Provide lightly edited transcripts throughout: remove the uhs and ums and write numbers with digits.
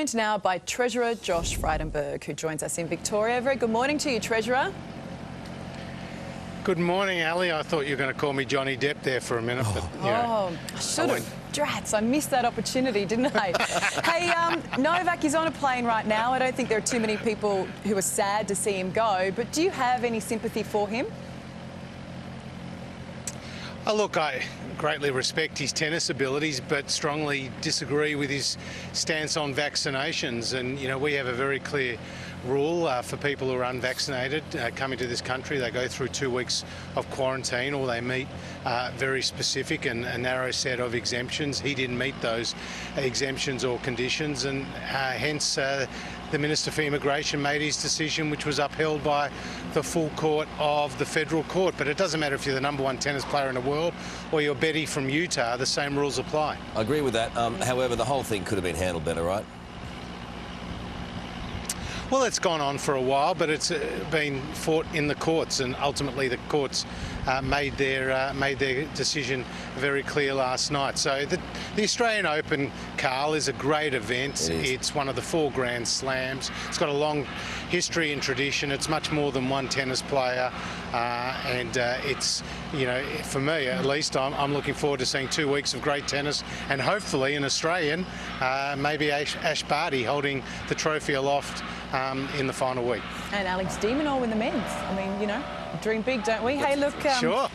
joined now by Treasurer Josh Frydenberg, who joins us in Victoria. Very good morning to you, Treasurer. Good morning, Ali. I thought you were going to call me Johnny Depp there for a minute. But, I should have. Drats, I missed that opportunity, didn't I? Hey, Novak is on a plane right now. I don't think there are too many people who are sad to see him go, but do you have any sympathy for him? Look, I greatly respect his tennis abilities, but strongly disagree with his stance on vaccinations. And, we have a very clear rule for people who are unvaccinated coming to this country. They go through 2 weeks of quarantine, or they meet very specific and a narrow set of exemptions. He didn't meet those exemptions or conditions, and hence the Minister for Immigration made his decision, which was upheld by the full court of the federal court. But it doesn't matter if you're the #1 tennis player in the world or you're Betty from Utah, the same rules apply. I agree with that. However, the whole thing could have been handled better, right? Well, it's gone on for a while, but it's been fought in the courts, and ultimately the courts made their decision very clear last night. So the Australian Open, Karl, is a great event. It's one of the 4 Grand Slams. It's got a long history and tradition. It's much more than one tennis player, and it's, for me at least, I'm looking forward to seeing 2 weeks of great tennis, and hopefully an Australian, maybe Ash Barty, holding the trophy aloft in the final week. And Alex de Minaur in the men's. I mean, dream big, don't we? Hey, look, sure.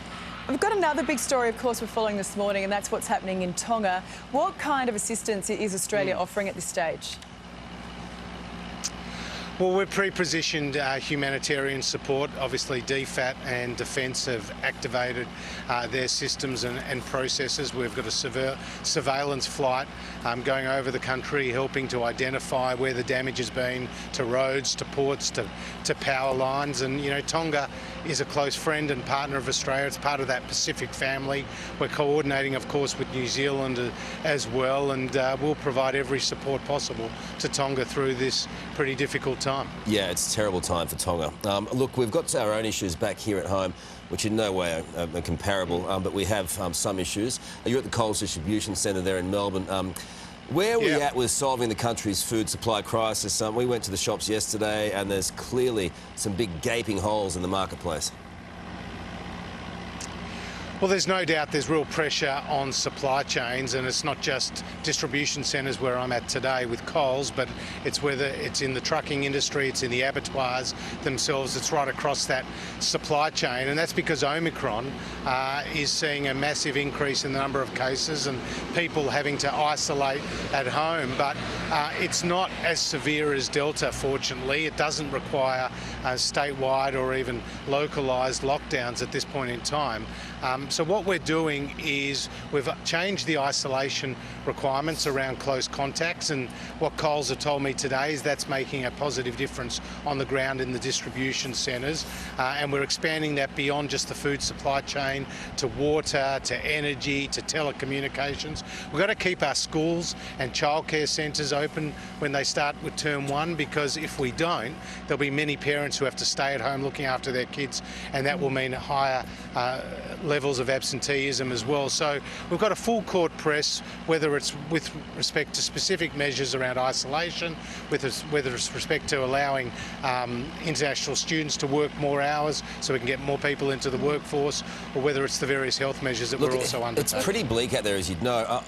We've got another big story, of course, we're following this morning, and that's what's happening in Tonga. What kind of assistance is Australia offering at this stage? Well, we're pre-positioned humanitarian support. Obviously, DFAT and Defence have activated their systems and processes. We've got a surveillance flight going over the country, helping to identify where the damage has been to roads, to ports, to power lines. And, Tonga is a close friend and partner of Australia. It's part of that Pacific family. We're coordinating, of course, with New Zealand as well, and we'll provide every support possible to Tonga through this pretty difficult time. Yeah, it's a terrible time for Tonga. Look, we've got our own issues back here at home, which in no way are comparable, but we have some issues. You're at the Coles Distribution Centre there in Melbourne. Where are we at with solving the country's food supply crisis? We went to the shops yesterday, and there's clearly some big gaping holes in the marketplace. Well, there's no doubt there's real pressure on supply chains, and it's not just distribution centres where I'm at today with Coles, but it's whether it's in the trucking industry, it's in the abattoirs themselves, it's right across that supply chain. And that's because Omicron is seeing a massive increase in the number of cases and people having to isolate at home. But it's not as severe as Delta, fortunately. It doesn't require statewide or even localised lockdowns at this point in time. So what we're doing is we've changed the isolation requirements around close contacts, and what Coles have told me today is that's making a positive difference on the ground in the distribution centres, and we're expanding that beyond just the food supply chain to water, to energy, to telecommunications. We've got to keep our schools and childcare centres open when they start with term 1, because if we don't, there'll be many parents who have to stay at home looking after their kids, and that will mean higher levels of absenteeism as well. So we've got a full court press, whether it's with respect to specific measures around isolation, whether it's respect to allowing international students to work more hours so we can get more people into the workforce, or whether it's the various health measures that we're also undertaking. It's pretty bleak out there, as you'd know.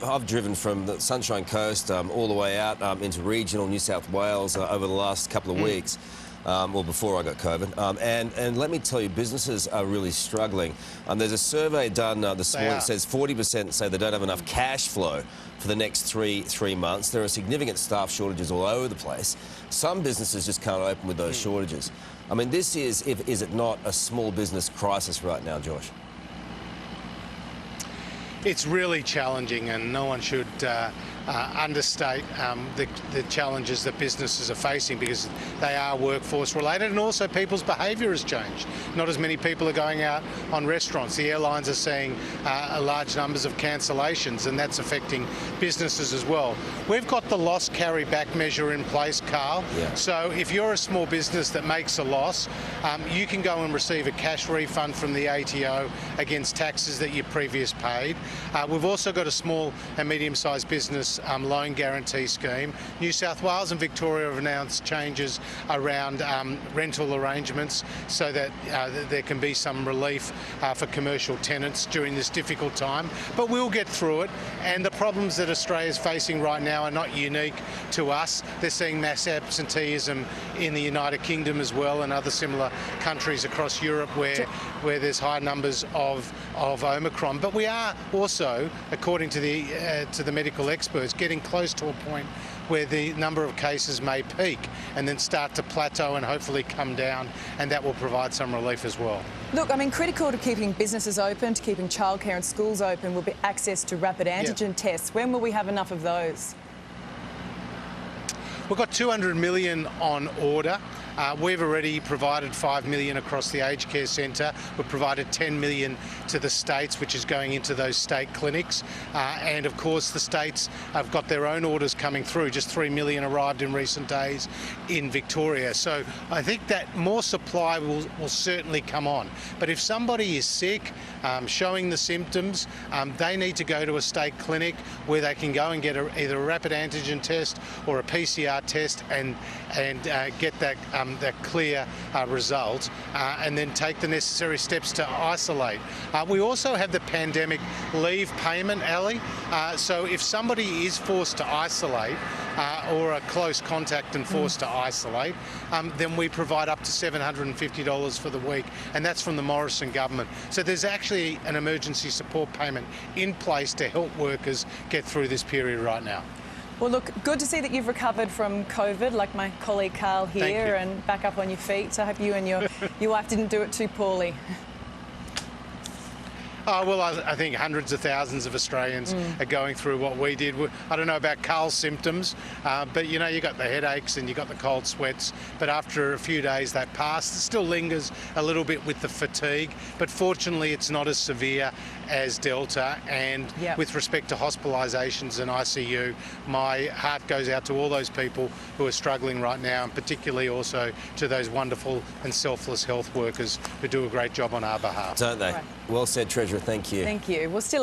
I've driven from the Sunshine Coast all the way out into regional New South Wales over the last couple of weeks. Well, before I got COVID. And let me tell you, businesses are really struggling. There's a survey done this morning that says 40% say they don't have enough cash flow for the next three months. There are significant staff shortages all over the place. Some businesses just can't open with those shortages. I mean, this is it not a small business crisis right now, Josh? It's really challenging, and no one should understate the challenges that businesses are facing, because they are workforce related, and also people's behaviour has changed. Not as many people are going out on restaurants. The airlines are seeing large numbers of cancellations, and that's affecting businesses as well. We've got the loss carry back measure in place, Karl. Yeah. So if you're a small business that makes a loss, you can go and receive a cash refund from the ATO against taxes that you previously paid. We've also got a small and medium-sized business stimulus loan guarantee scheme. New South Wales and Victoria have announced changes around rental arrangements so that there can be some relief for commercial tenants during this difficult time. But we'll get through it, and the problems that Australia is facing right now are not unique to us. They're seeing mass absenteeism in the United Kingdom as well, and other similar countries across Europe where there's high numbers of Omicron. But we are also, according to the medical experts, getting close to a point where the number of cases may peak and then start to plateau and hopefully come down, and that will provide some relief as well. Look, I mean, critical to keeping businesses open, to keeping childcare and schools open will be access to rapid antigen tests. When will we have enough of those? We've got 200 million on order. We've already provided 5 million across the aged care centre. We've provided 10 million to the states, which is going into those state clinics. And of course, the states have got their own orders coming through. Just 3 million arrived in recent days in Victoria. So I think that more supply will certainly come on. But if somebody is sick, showing the symptoms, they need to go to a state clinic where they can go and get either a rapid antigen test or a PCR test and get that clear result, and then take the necessary steps to isolate. We also have the pandemic leave payment, Ali. So if somebody is forced to isolate or a close contact and forced to isolate, then we provide up to $750 for the week, and that's from the Morrison government. So there's actually an emergency support payment in place to help workers get through this period right now. Well, look, good to see that you've recovered from COVID, like my colleague Karl here, and back up on your feet. So I hope you and your wife didn't do it too poorly. Well, I think hundreds of thousands of Australians are going through what we did. I don't know about Karl's symptoms, but you know, you got the headaches and you got the cold sweats, but after a few days that pass. It still lingers a little bit with the fatigue, but fortunately it's not as severe as Delta. And with respect to hospitalisations and ICU, my heart goes out to all those people who are struggling right now, and particularly also to those wonderful and selfless health workers who do a great job on our behalf. Don't they? Right. Well said, Treasurer. Thank you. Thank you. We'll still